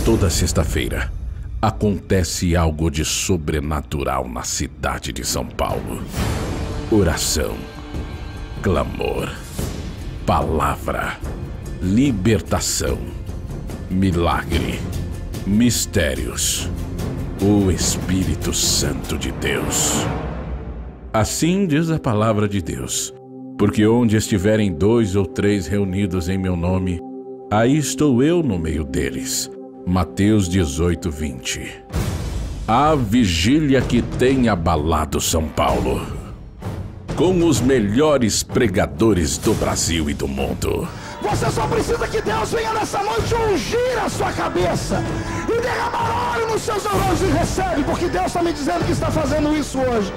Toda sexta-feira acontece algo de sobrenatural na cidade de São Paulo. Oração, clamor, palavra, libertação, milagre, mistérios, o Espírito Santo de Deus. Assim diz a palavra de Deus, porque onde estiverem 2 ou 3 reunidos em meu nome, aí estou eu no meio deles. Mateus 18:20. A vigília que tem abalado São Paulo, com os melhores pregadores do Brasil e do mundo. Você só precisa que Deus venha nessa noite ungir a sua cabeça e derramar óleo nos seus neurônios e recebe, porque Deus está me dizendo que está fazendo isso hoje.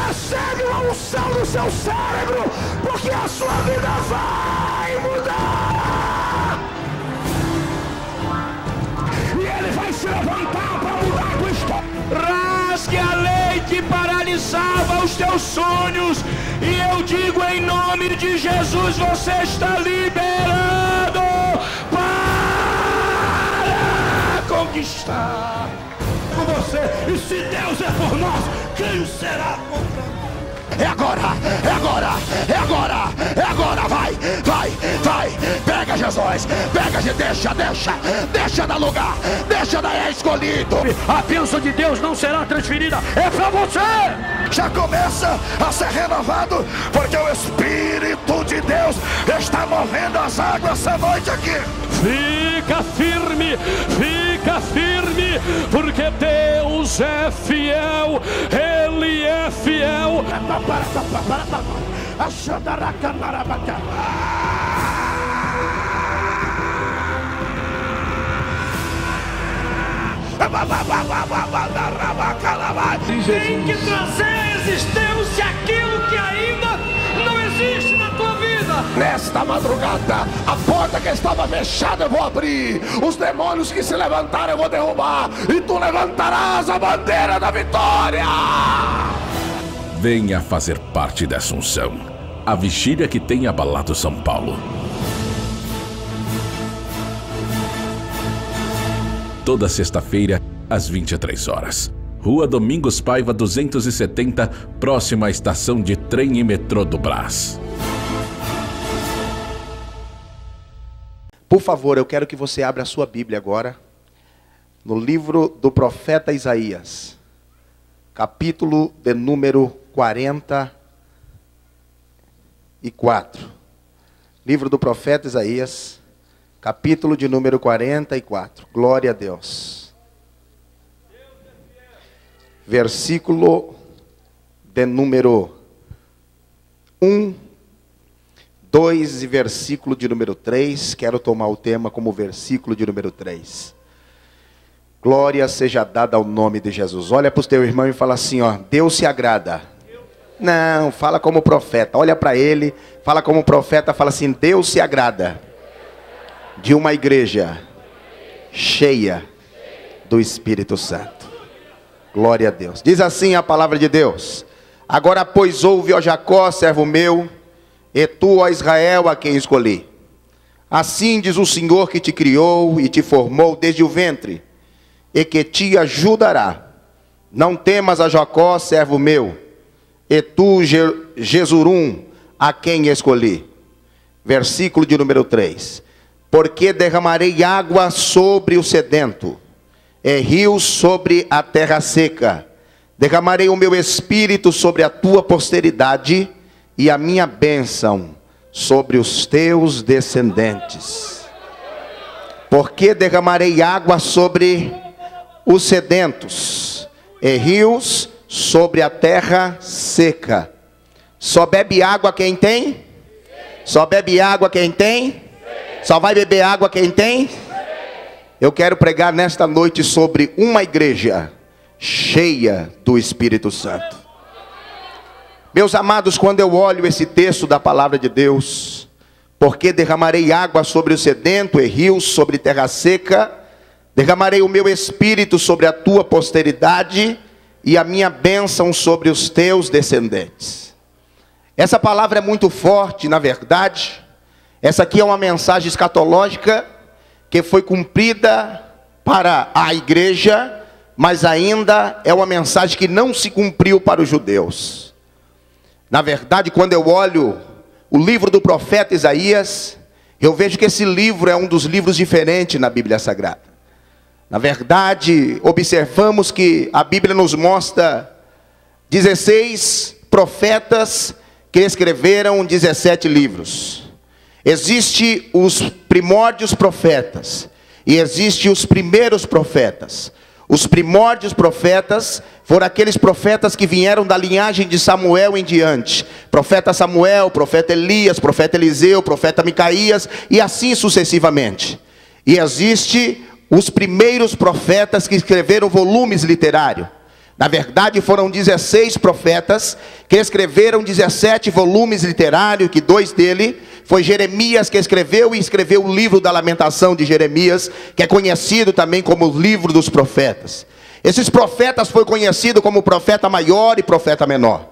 Recebe uma unção no seu cérebro, porque a sua vida vai mudar. E Ele vai se levantar para mudar a tua história. Rasgue a lei que paralisava os teus sonhos, e eu digo em nome de Jesus, você está liberado para conquistar com você. E se Deus é por nós, quem será contra nós? É agora, é agora, é agora, é agora, vai, vai, vai, pega Jesus, pega, deixa dar lugar, deixa dar escolhido. A bênção de Deus não será transferida, é pra você. Já começa a ser renovado, porque o Espírito de Deus está movendo as águas essa noite aqui. Fica firme, porque Deus é fiel, Ele é fiel. Tem que trazer à existência aquilo que ainda não existe na tua vida. Nesta madrugada, a porta que estava fechada eu vou abrir, os demônios que se levantaram eu vou derrubar, e tu levantarás a bandeira da vitória. Venha fazer parte dessa unção, a vigília que tem abalado São Paulo. Toda sexta-feira, às 23 horas. Rua Domingos Paiva 270, próxima à estação de trem e metrô do Brás. Por favor, eu quero que você abra a sua Bíblia agora, no livro do profeta Isaías, capítulo de número 44. Livro do profeta Isaías, capítulo de número 44. Glória a Deus. Versículo de número 1, 2 e versículo de número 3. Quero tomar o tema como versículo de número 3. Glória seja dada ao nome de Jesus. Olha para o teu irmão e fala assim, ó, Deus se agrada. Não, fala como profeta. Olha para ele, fala como profeta, fala assim, Deus se agrada de uma igreja cheia do Espírito Santo. Glória a Deus. Diz assim a palavra de Deus: agora, pois, ouve, ó Jacó, servo meu, e tu, ó Israel, a quem escolhi. Assim diz o Senhor que te criou e te formou desde o ventre, e que te ajudará. Não temas, a Jacó, servo meu, e tu, Jesurum, a quem escolhi. Versículo de número 3. Porque derramarei água sobre o sedento, e rios sobre a terra seca. Derramarei o meu espírito sobre a tua posteridade, e a minha bênção sobre os teus descendentes. Porque derramarei água sobre os sedentos, e rios sobre a terra seca. Só bebe água quem tem? Só bebe água quem tem? Só vai beber água quem tem? Eu quero pregar nesta noite sobre uma igreja cheia do Espírito Santo. Meus amados, quando eu olho esse texto da palavra de Deus, porque derramarei água sobre o sedento e rios sobre terra seca, derramarei o meu espírito sobre a tua posteridade e a minha bênção sobre os teus descendentes. Essa palavra é muito forte, na verdade. Essa aqui é uma mensagem escatológica que foi cumprida para a igreja, mas ainda é uma mensagem que não se cumpriu para os judeus. Na verdade, quando eu olho o livro do profeta Isaías, eu vejo que esse livro é um dos livros diferentes na Bíblia Sagrada. Na verdade, observamos que a Bíblia nos mostra 16 profetas que escreveram 17 livros. Existem os primórdios profetas e existem os primeiros profetas. Os primórdios profetas foram aqueles profetas que vieram da linhagem de Samuel em diante. Profeta Samuel, profeta Elias, profeta Eliseu, profeta Micaías e assim sucessivamente. E existem os primeiros profetas que escreveram volumes literários. Na verdade foram 16 profetas que escreveram 17 volumes literários, que 2 dele foi Jeremias que escreveu, e escreveu o livro da lamentação de Jeremias, que é conhecido também como o livro dos profetas. Esses profetas foi conhecido como profeta maior e profeta menor.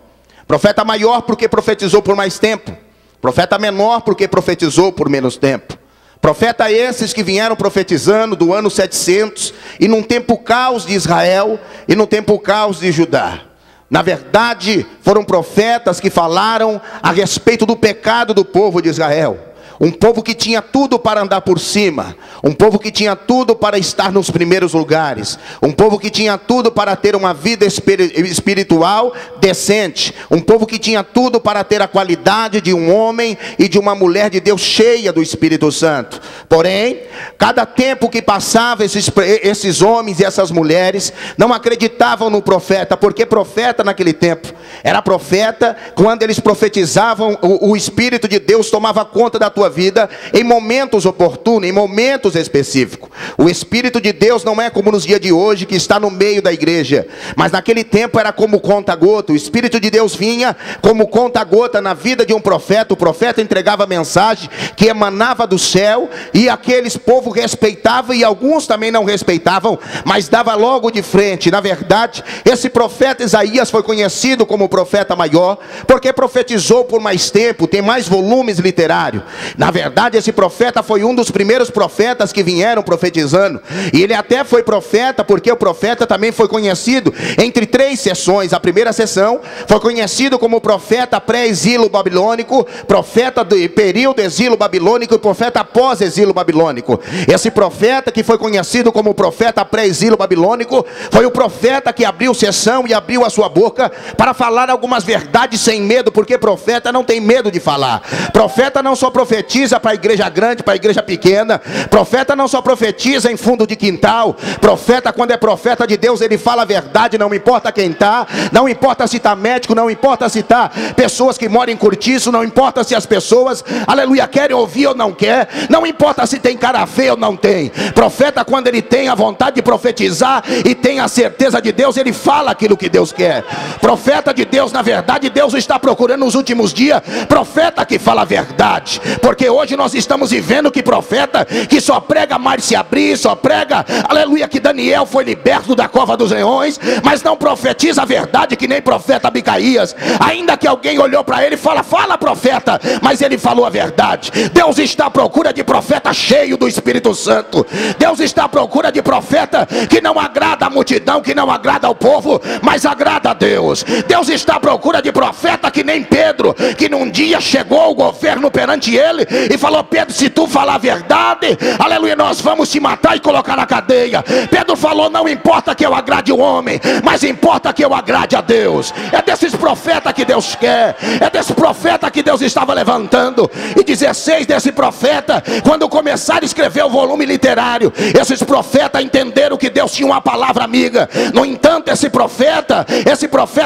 Profeta maior porque profetizou por mais tempo. Profeta menor porque profetizou por menos tempo. Profeta esses que vieram profetizando do ano 700, e num tempo caos de Israel, e num tempo caos de Judá. Na verdade, foram profetas que falaram a respeito do pecado do povo de Israel. Um povo que tinha tudo para andar por cima. Um povo que tinha tudo para estar nos primeiros lugares. Um povo que tinha tudo para ter uma vida espiritual decente. Um povo que tinha tudo para ter a qualidade de um homem e de uma mulher de Deus cheia do Espírito Santo. Porém, cada tempo que passava, esses homens e essas mulheres não acreditavam no profeta. Porque profeta naquele tempo era profeta quando eles profetizavam, o Espírito de Deus tomava conta da tua vida em momentos oportunos, em momentos específicos. O Espírito de Deus não é como nos dias de hoje, que está no meio da igreja, mas naquele tempo era como conta-gota. O Espírito de Deus vinha como conta-gota na vida de um profeta. O profeta entregava a mensagem que emanava do céu, e aqueles povos respeitavam, e alguns também não respeitavam, mas dava logo de frente. Na verdade, esse profeta Isaías foi conhecido como profeta maior, porque profetizou por mais tempo, tem mais volumes literários. Na verdade, esse profeta foi um dos primeiros profetas que vieram profetizando. E ele até foi profeta, porque o profeta também foi conhecido entre 3 sessões. A primeira sessão foi conhecido como profeta pré-exílio babilônico, profeta do período exílio babilônico e profeta pós-exílio babilônico. Esse profeta que foi conhecido como profeta pré-exílio babilônico foi o profeta que abriu sessão e abriu a sua boca para falar algumas verdades sem medo, porque profeta não tem medo de falar. Profeta não só profetiza para a igreja grande, para a igreja pequena. Profeta não só profetiza em fundo de quintal. Profeta, quando é profeta de Deus, ele fala a verdade, não importa quem está, não importa se está médico, não importa se está pessoas que moram em cortiço, não importa se as pessoas, aleluia, querem ouvir ou não quer, não importa se tem cara feia ou não tem. Profeta, quando ele tem a vontade de profetizar e tem a certeza de Deus, ele fala aquilo que Deus quer. Profeta de Deus, na verdade, Deus está procurando nos últimos dias profeta que fala a verdade. Porque hoje nós estamos vivendo que profeta que só prega mar se abrir, só prega, aleluia, que Daniel foi liberto da cova dos leões, mas não profetiza a verdade, que nem profeta Micaías. Ainda que alguém olhou para ele e fala profeta, mas ele falou a verdade. Deus está à procura de profeta cheio do Espírito Santo. Deus está à procura de profeta que não agrada a multidão, que não agrada ao povo, mas agrada a Deus. Deus está à procura de profeta que nem Pedro, que num dia chegou o governo perante ele e falou: Pedro, se tu falar a verdade, aleluia, nós vamos te matar e colocar na cadeia. Pedro falou: não importa que eu agrade o homem, mas importa que eu agrade a Deus. É desses profetas que Deus quer, é desse profeta que Deus estava levantando. E 16 desse profeta, quando começaram a escrever o volume literário, esses profetas entenderam que Deus tinha uma palavra amiga. No entanto, esse profeta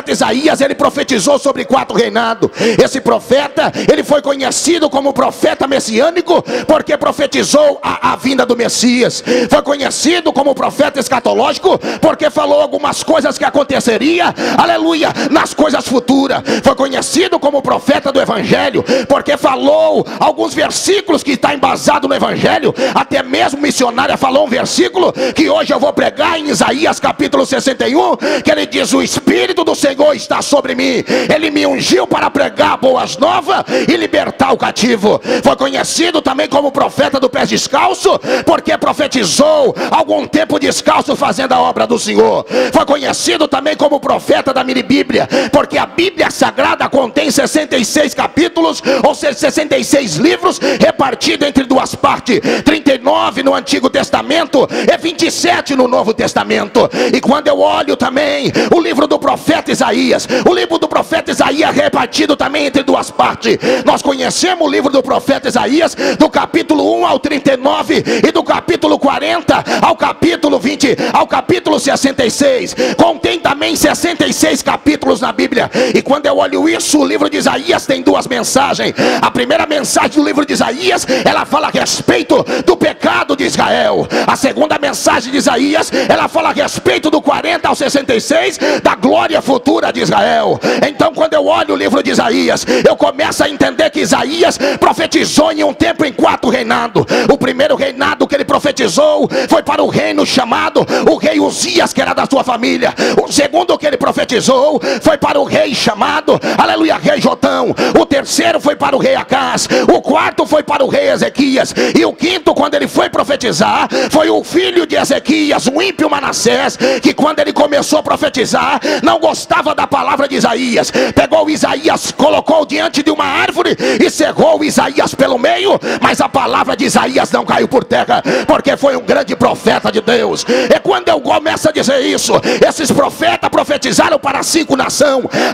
Isaías, ele profetizou sobre 4 reinados. Esse profeta, ele foi conhecido como profeta messiânico, porque profetizou a vinda do Messias. Foi conhecido como profeta escatológico, porque falou algumas coisas que aconteceria, aleluia, nas coisas futuras. Foi conhecido como profeta do Evangelho, porque falou alguns versículos que está embasado no Evangelho. Até mesmo missionária falou um versículo que hoje eu vou pregar em Isaías capítulo 61, que ele diz: o Espírito do Senhor está sobre mim, ele me ungiu para pregar boas novas e libertar o cativo. Foi conhecido também como profeta do pé descalço, porque profetizou algum tempo descalço fazendo a obra do Senhor. Foi conhecido também como profeta da mini Bíblia, porque a Bíblia Sagrada contém 66 capítulos, ou seja, 66 livros repartidos entre duas partes, 39 no Antigo Testamento e 27 no Novo Testamento. E quando eu olho também o livro do profeta Isaías, o livro do profeta Isaías repartido também entre duas partes. Nós conhecemos o livro do profeta Isaías do capítulo 1 ao 39 e do capítulo 40 ao capítulo 20, ao capítulo 66. Contém também 66 capítulos na Bíblia. E quando eu olho isso, o livro de Isaías tem duas mensagens. A primeira mensagem do livro de Isaías, ela fala a respeito do pecado de Israel. A segunda mensagem de Isaías, ela fala a respeito do 40 ao 66, da glória futura de Israel. Então quando eu olho o livro de Isaías, eu começo a entender que Isaías profetizou em um tempo em 4 reinados. O primeiro reinado que ele profetizou foi para o reino chamado o rei Uzias, que era da sua família. O segundo que ele profetizou foi para o rei chamado, aleluia, rei Jotão. O terceiro foi para o rei Acás. O quarto foi para o rei Ezequias. E o quinto, quando ele foi profetizar, foi o filho de Ezequias, o ímpio Manassés, que quando ele começou a profetizar, não gostava da palavra de Isaías. Pegou Isaías, colocou diante de uma árvore e cerrou Isaías pelo meio, mas a palavra de Isaías não caiu por terra, porque foi um grande profeta de Deus. E quando eu começo a dizer isso, esses profetas profetizaram para 5 nações.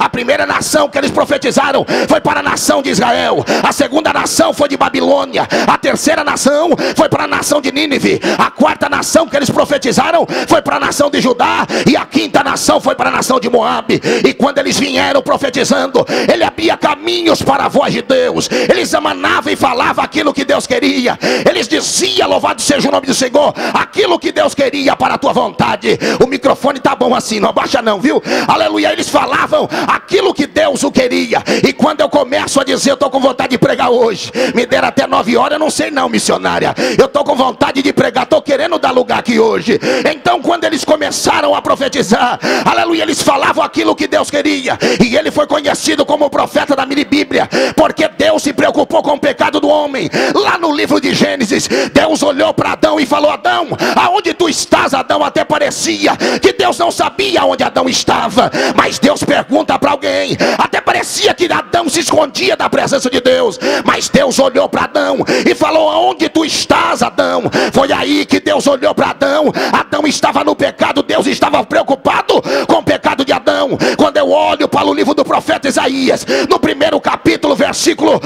A primeira nação que eles profetizaram foi para a nação de Israel. A segunda nação foi de Babilônia. A terceira nação foi para a nação de Nínive. A quarta nação que eles profetizaram foi para a nação de Judá. E a quinta nação foi para a nação de Moabe. E quando eles vieram profetizando, ele abria caminhos para a voz de Deus. Eles emanavam e falavam aquilo que Deus queria. Eles diziam, louvado seja o nome do Senhor, aquilo que Deus queria para a tua vontade. O microfone tá bom assim, não abaixa não, viu? Aleluia. Eles falavam aquilo que Deus o queria. E quando eu começo a dizer, eu estou com vontade de pregar hoje, me deram até 9 horas, eu não sei não, missionária, eu estou com vontade de pregar, estou querendo dar lugar aqui hoje. Então quando eles começaram a profetizar, aleluia, eles falavam aquilo que Deus queria. E ele foi conhecido como o profeta da mini Bíblia, porque Deus se preocupou com o pecado do homem. Lá no livro de Gênesis, Deus olhou para Adão e falou: Adão, aonde tu estás, Adão? Até parecia que Deus não sabia onde Adão estava, mas Deus pergunta para alguém, até parecia que Adão se escondia da presença de Deus, mas Deus olhou para Adão e falou: aonde tu estás, Adão? Foi aí que Deus olhou para Adão. Adão estava no pecado, Deus estava preocupado com o pecado de Adão. Quando eu olho para o livro do profeta Isaías, no primeiro capítulo, versículo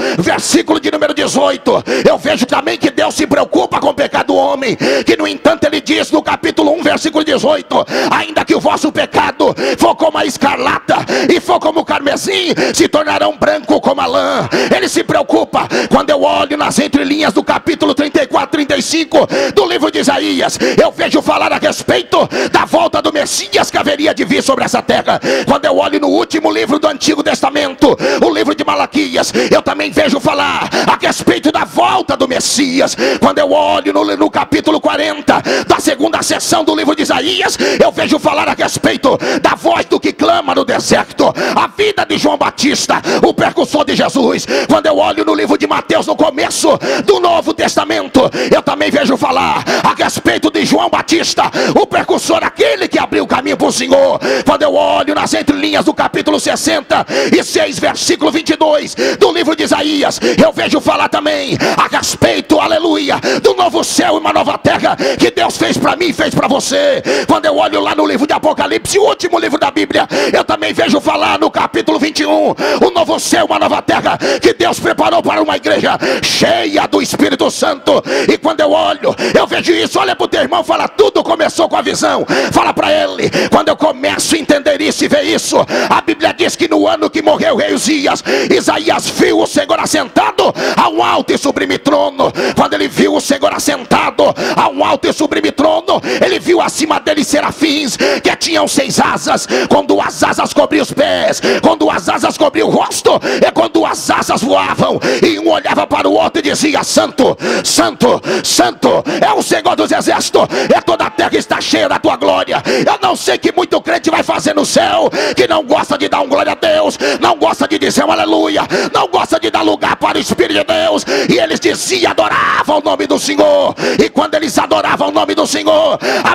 de número 18, eu vejo também que Deus se preocupa com o pecado do homem, que no entanto ele diz no capítulo 1, versículo 18, ainda que o vosso pecado for como a escarlata e for como o carmesim, se tornarão branco como a lã. Ele se preocupa. Quando eu olho nas entrelinhas do capítulo 34, 35 do livro de Isaías, eu vejo falar a respeito da volta do Messias que haveria de vir sobre essa terra. Quando eu olho no último livro do Antigo Testamento, o livro de Malaquias, eu também vejo falar a respeito da volta do Messias. Quando eu olho no capítulo 40 da segunda seção do livro de Isaías, eu vejo falar a respeito da voz do que clama no deserto, a vida de João Batista, o precursor de Jesus. Quando eu olho no livro de Mateus, no começo do Novo Testamento, eu também vejo falar a respeito de João Batista, o precursor, aquele que abriu o caminho para o Senhor. Quando eu olho nas entrelinhas do capítulo 66, versículo 22 do livro de Isaías, eu vejo falar também a respeito, aleluia, do novo céu e uma nova terra que Deus fez para mim e fez para você. Quando eu olho lá no livro de Apocalipse, o último livro da Bíblia, eu também vejo falar no capítulo 21, o novo céu, uma nova terra que Deus preparou para uma igreja cheia do Espírito Santo. E quando eu olho, eu vejo isso. Olha para o teu irmão, fala: tudo começou com a visão. Fala para ele: quando eu começo a entender isso e ver isso, a Bíblia diz que no ano que morreu o rei Uzias, Isaías viu o Senhor assentado a um alto e sublime trono. Quando ele viu o Senhor assentado a um alto e sublime trono, ele viu acima dele serafins que tinham 6 asas. Com 2 asas cobriam os pés, com 2 asas cobriam o rosto, e com 2 asas voavam. E um olhava para o outro e dizia: Santo, Santo, Santo é o Senhor dos exércitos. E toda a terra que está cheia da tua glória. Eu não sei que muito crente vai fazer no céu, que não gosta de dar um glória a Deus, não gosta de dizer um aleluia, não gosta de dar lugar para o Espírito de Deus. E eles diziam, adoravam o nome do Senhor. E quando eles adoravam o nome do Senhor, a